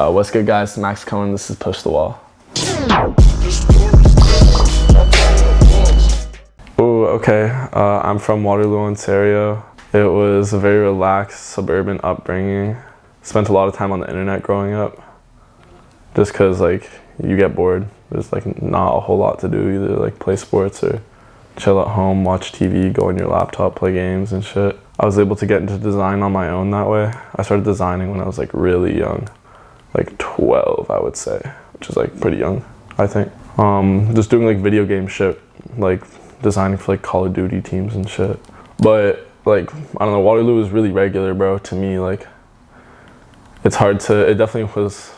What's good, guys? Max Cohen. This is Pushthewall. Ooh, okay. I'm from Waterloo, Ontario. It was a very relaxed suburban upbringing. Spent a lot of time on the internet growing up. Just cause like you get bored. There's like not a whole lot to do, either like play sports or chill at home, watch TV, go on your laptop, play games and shit. I was able to get into design on my own that way. I started designing when I was like really young. Like 12, I would say, which is like pretty young, I think. Just doing like video game shit, like designing for like Call of Duty teams and shit. But like, I don't know, Waterloo was really regular, bro, to me. Like, it's hard to, it definitely was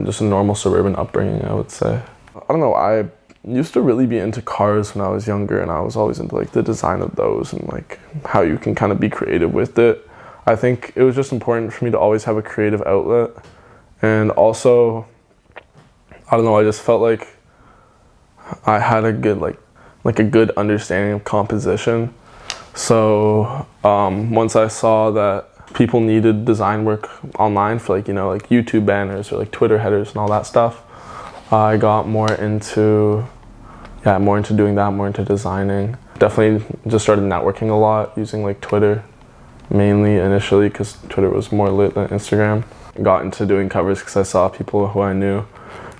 just a normal suburban upbringing, I would say. I don't know, I used to really be into cars when I was younger, and I was always into like the design of those and like how you can kind of be creative with it. I think it was just important for me to always have a creative outlet. And also, I don't know, I just felt like I had a good, like a good understanding of composition. So once I saw that people needed design work online for like, you know, like YouTube banners or like Twitter headers and all that stuff, I got more into doing that, more into designing. Definitely just started networking a lot using like Twitter, mainly initially, because Twitter was more lit than Instagram. Got into doing covers because I saw people who I knew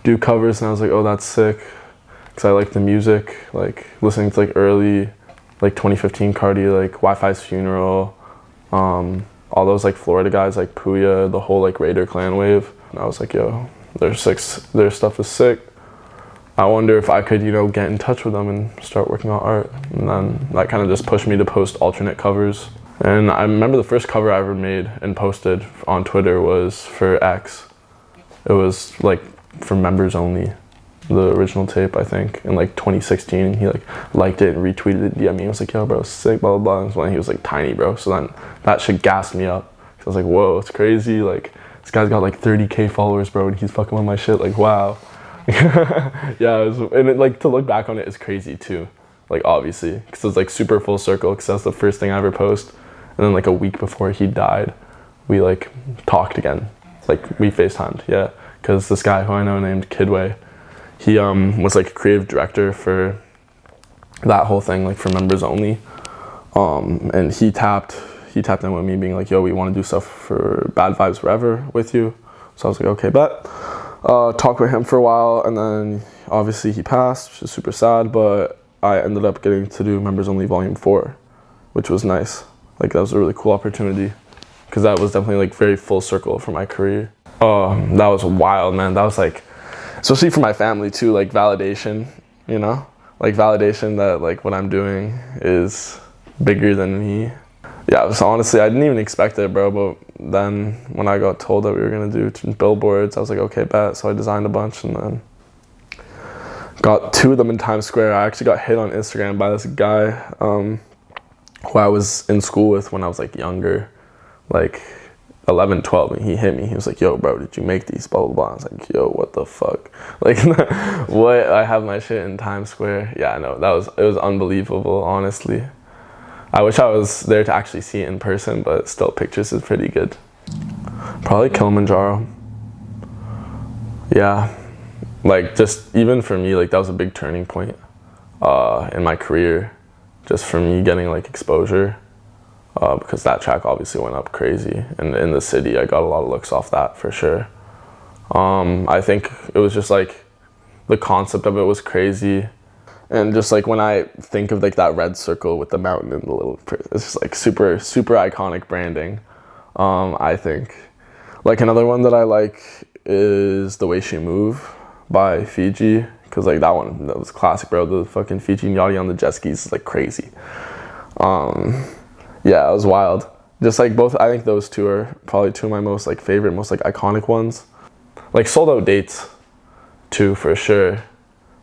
do covers, and I was like, oh, that's sick, because I like the music, like listening to like early like 2015 Cardi, like Wi-Fi's Funeral, all those like Florida guys like Puya, the whole like Raider clan wave. And I was like, yo, their stuff is sick. I wonder if I could, you know, get in touch with them and start working on art. And then that kind of just pushed me to post alternate covers. And I remember the first cover I ever made and posted on Twitter was for X. It was like for members only, the original tape, I think, in like 2016. And he like liked it and retweeted it, DM'd me. I was like, yo, bro, sick, blah, blah, blah. And when he was like tiny, bro. So then that shit gassed me up. So I was like, whoa, it's crazy. Like, this guy's got like 30K followers, bro, and he's fucking with my shit. Like, wow. Yeah, and like to look back on it is crazy too. Like, obviously, because it was like super full circle, because that's the first thing I ever posted. And then like a week before he died, we like talked again. Like we FaceTimed, yeah. Because this guy who I know named Kidway, he was like a creative director for that whole thing, like for members only. And he tapped in with me being like, yo, we want to do stuff for Bad Vibes Forever with you. So I was like, okay, bet. Talked with him for a while, and then obviously he passed, which is super sad, but I ended up getting to do Members Only Volume 4, which was nice. Like, that was a really cool opportunity, because that was definitely like very full circle for my career. That was wild, man. That was like, especially for my family too, like validation, you know? Like validation that like what I'm doing is bigger than me. Yeah, so honestly, I didn't even expect it, bro, but then when I got told that we were gonna do billboards, I was like, okay, bet. So I designed a bunch and then got 2 of them in Times Square. I actually got hit on Instagram by this guy who I was in school with when I was like younger, like 11, 12, and he hit me. He was like, yo, bro, did you make these, blah, blah, blah. I was like, yo, what the fuck? Like, what? I have my shit in Times Square. Yeah, I know, it was unbelievable, honestly. I wish I was there to actually see it in person, but still, pictures is pretty good. Probably Kilimanjaro. Yeah, like just even for me, like that was a big turning point in my career, just for me getting like exposure, because that track obviously went up crazy, and in the city I got a lot of looks off that for sure. I think it was just like the concept of it was crazy. And just like when I think of like that red circle with the mountain and the little, it's just like super, super iconic branding. I think like another one that I like is The Way She Move by Fiji. Cause like that was classic, bro. The fucking Fiji and Yachty on the jet skis is like crazy. Yeah, it was wild. Just like both, I think those 2 are probably 2 of my most like favorite, most like iconic ones. Like Sold Out Dates too, for sure.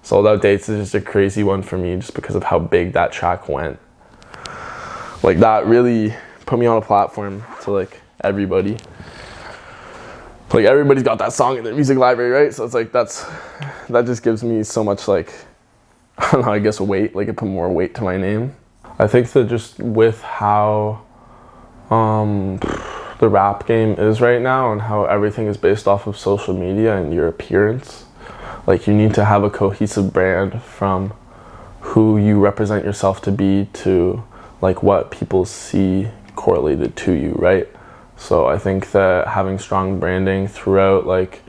Sold Out Dates is just a crazy one for me, just because of how big that track went. Like that really put me on a platform to like everybody. Like everybody's got that song in their music library, right? So it's like that just gives me so much like, I don't know, I guess weight, like it put more weight to my name. I think that just with how the rap game is right now and how everything is based off of social media and your appearance. Like, you need to have a cohesive brand from who you represent yourself to be to like what people see correlated to you, right? So I think that having strong branding throughout like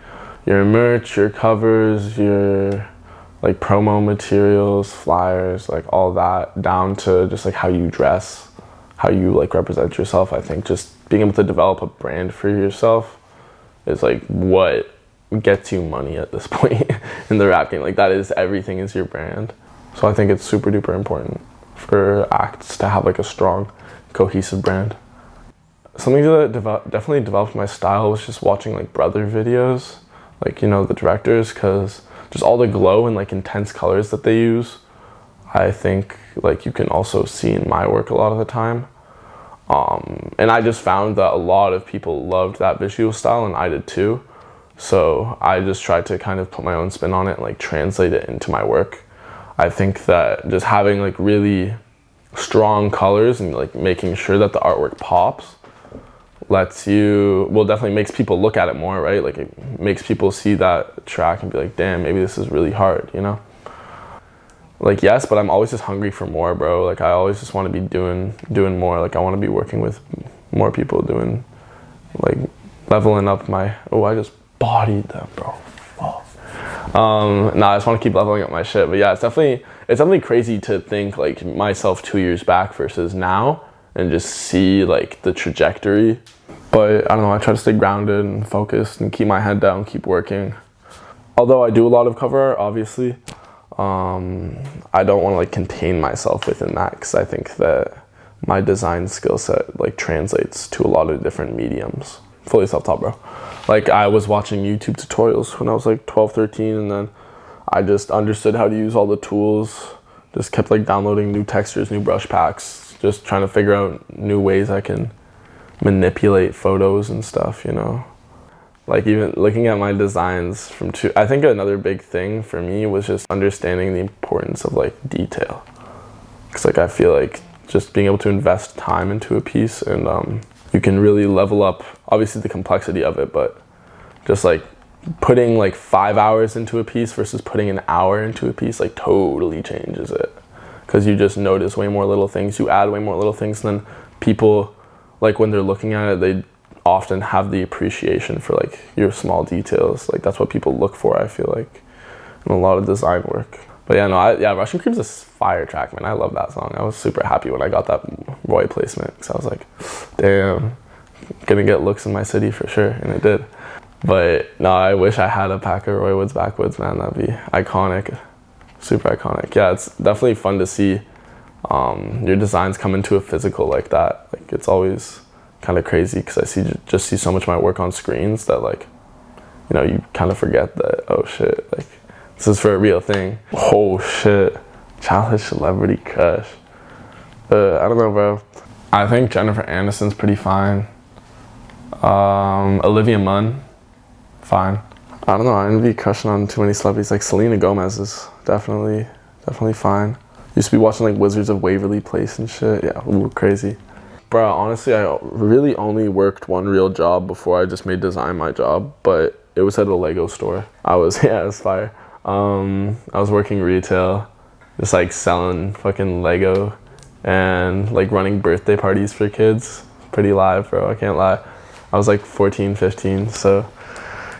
your merch, your covers, your like promo materials, flyers, like all that, down to just like how you dress, how you like represent yourself. I think just being able to develop a brand for yourself is like what gets you money at this point in the rap game. Like, that is, everything is your brand. So I think it's super duper important for acts to have like a strong, cohesive brand. Something that definitely developed my style was just watching like brother videos, like, you know, the directors, because just all the glow and like intense colors that they use, I think like you can also see in my work a lot of the time. And I just found that a lot of people loved that visual style, and I did too. So I just tried to kind of put my own spin on it and like translate it into my work. I think that just having like really strong colors and like making sure that the artwork pops definitely makes people look at it more, right? Like, it makes people see that track and be like, damn, maybe this is really hard, you know? Like, yes, but I'm always just hungry for more, bro. Like, I always just want to be doing more. Like, I want to be working with more people, doing like leveling up my, I just bodied them, bro. I just want to keep leveling up my shit. But yeah, it's definitely crazy to think like myself 2 years back versus now and just see like the trajectory. But I don't know, I try to stay grounded and focused and keep my head down, keep working. Although I do a lot of cover art, obviously, I don't want to like contain myself within that, because I think that my design skill set like translates to a lot of different mediums. Fully self-taught, bro. Like, I was watching YouTube tutorials when I was like 12, 13, and then I just understood how to use all the tools. Just kept like downloading new textures, new brush packs, just trying to figure out new ways I can manipulate photos and stuff, you know? Like, even looking at my designs I think another big thing for me was just understanding the importance of like detail. Because like, I feel like just being able to invest time into a piece, and you can really level up, obviously, the complexity of it, but just like putting like 5 hours into a piece versus putting an hour into a piece like totally changes it. Because you just notice way more little things, you add way more little things, and then people, like, when they're looking at it, they often have the appreciation for like your small details. Like, that's what people look for, I feel like, in a lot of design work. But yeah, Russian Cream's a fire track, man. I love that song. I was super happy when I got that Roy placement, because I was like, damn, gonna get looks in my city for sure, and it did. But no, I wish I had a pack of Roy Woods Backwoods, man. That'd be iconic, super iconic. Yeah, it's definitely fun to see your designs come into a physical like that. Like, it's always kind of crazy, because I just see so much of my work on screens that, like, you know, you kind of forget that, oh shit, like, this is for a real thing. Oh shit, childhood celebrity crush. I don't know, bro. I think Jennifer Aniston's pretty fine. Olivia Munn, fine. I don't know, I didn't be crushing on too many celebrities. Like, Selena Gomez is definitely fine. Used to be watching like Wizards of Waverly Place and shit. Yeah, ooh, crazy. Bro, honestly, I really only worked one real job before I just made design my job, but it was at a Lego store. It was fire. I was working retail, just like selling fucking Lego and like running birthday parties for kids. Pretty live, bro, I can't lie. I was like 14, 15, so,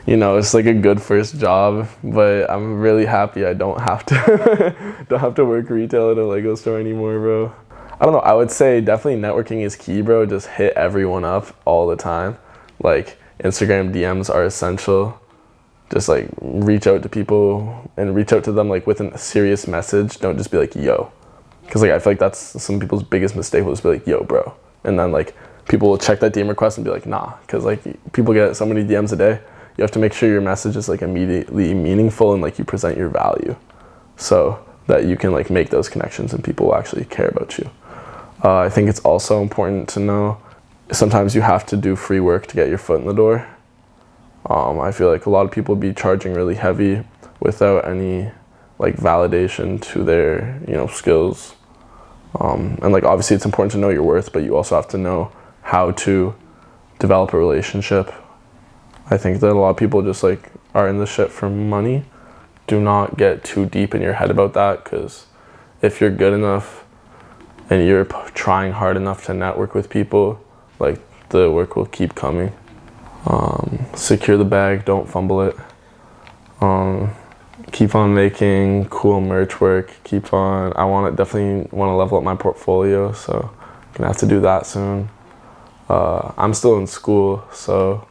you know, it's like a good first job, but I'm really happy I don't have to work retail at a Lego store anymore, bro. I don't know, I would say definitely networking is key, bro. Just hit everyone up all the time. Like, Instagram DMs are essential. Just like reach out to people and reach out to them like with a serious message. Don't just be like, yo. Because like, I feel like that's some people's biggest mistake, will just be like, yo, bro. And then like people will check that DM request and be like, nah. Because like people get so many DMs a day. You have to make sure your message is like immediately meaningful and like you present your value, so that you can like make those connections and people will actually care about you. I think it's also important to know sometimes you have to do free work to get your foot in the door. I feel like a lot of people be charging really heavy without any like validation to their, you know, skills. And like, obviously it's important to know your worth, but you also have to know how to develop a relationship. I think that a lot of people just like are in this shit for money. Do not get too deep in your head about that, because if you're good enough and you're trying hard enough to network with people, like the work will keep coming. Secure the bag, don't fumble it. Keep on making cool merch work. Definitely want to level up my portfolio, so gonna have to do that soon. I'm still in school, so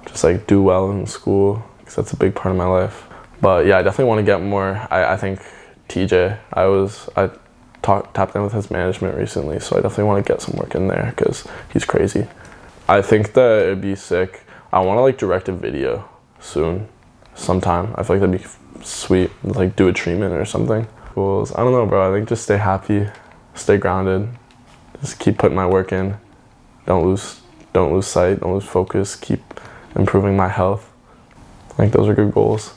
just like do well in school, because that's a big part of my life. But yeah, I definitely want to get more. I think TJ, I tapped in with his management recently, so I definitely want to get some work in there because he's crazy. I think that it'd be sick. I want to like direct a video soon, sometime. I feel like that'd be sweet, like do a treatment or something. Goals, I don't know, bro. I think just stay happy, stay grounded, just keep putting my work in. Don't lose sight, don't lose focus, keep improving my health. I think those are good goals.